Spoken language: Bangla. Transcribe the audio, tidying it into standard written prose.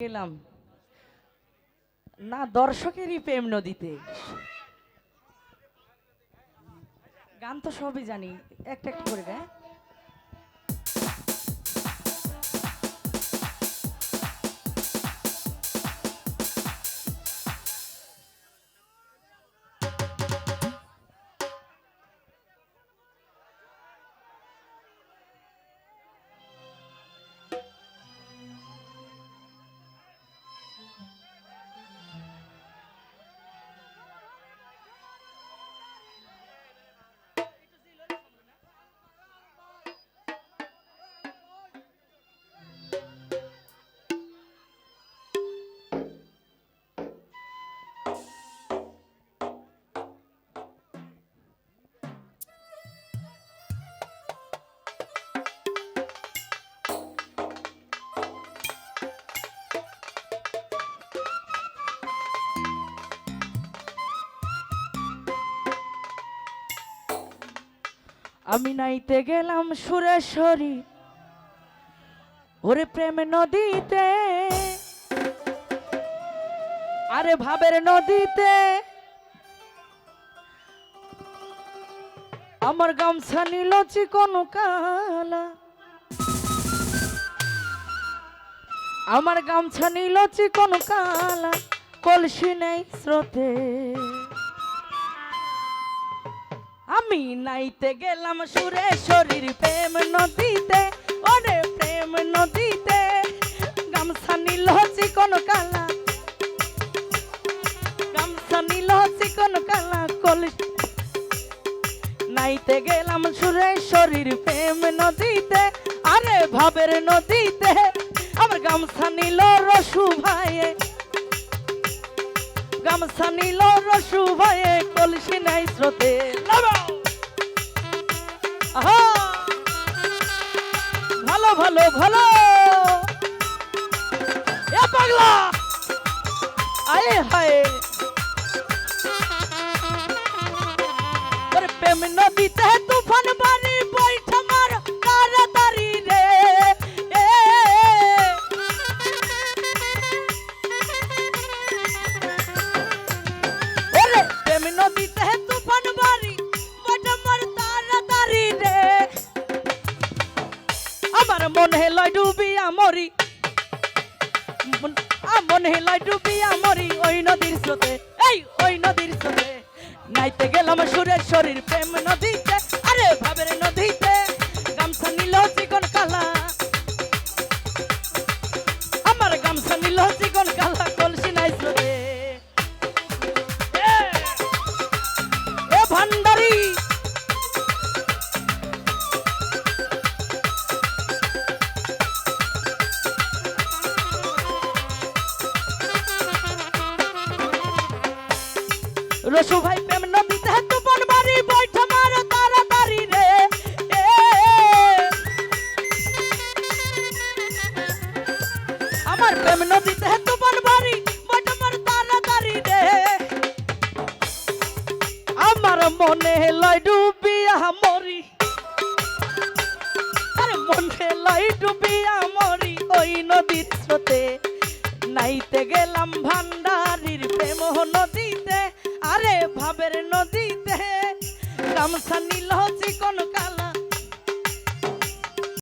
গেলাম না দর্শকেরই প্রেম নদীতে। গান তো সবই জানি, একটা একটা করে গায়। আমি নাইতে গেলাম সুরেশ্বরী ওরে প্রেম নদীতে, আরে ভাবের নদীতে আমার গামছা নিল চিকন কালা, আমার গামছা নিল চিকন কালা, কলসি নেই স্রোতে। আমি নাইতে গেলাম সুরেশ্বরীর প্রেম নদীতে, ওরে প্রেম নদীতে গামছা নিল চিকন কালা, গামছা নিল চিকন কালা কলসি। নাইতে গেলাম সুরেশ্বরীর প্রেম নদীতে, আরে ভাবের নদীতে আমার গামছা নিল রসু ভাইয়ে, গামছা নিল রসু ভাইয়ে, কলসি নাই স্রোতে। ভালো ভালো ভালো এ পাগলা আয়ে হায় প্রেম নদীতে তুফান বাড়ি বৈঠা মার তাড়াতাড়ি রে, প্রেম নদীতে তুফান বাড়ি বৈঠা মার তাড়াতাড়ি রে, আমার মনে লয় ডুবিয়া মরি, মনে লয় ডুবিয়া মরি ওই নদীর স্রোতে, এই ওই নদীর স্রোতে। নাইতে গেলাম সুরেশ্বরীর প্রেম নদীতে, আরে ভাবের নদীতে গামছা নিল চিকন কালা, আমার গামছা নিল চিকন কালা, কলসি নাই স্রোতে। এ ভান্ডারি রসু ভাই প্রেম নদীতে তুফান বাড়ি বৈঠা মার তাড়াতাড়ি রে, আমার প্রেম নদীতে তুফান বাড়ি বৈঠা মার তাড়াতাড়ি রে, আমার মনে লয় ডুবিয়া মরি, আরে মনে লয় ডুবিয়া মরি ওই নদীর স্রোতে। নাইতে গেলাম ভান্ডারির প্রেম নদীতে, আরে ভাবের নদীতে গামছা নিল চিকন কালা,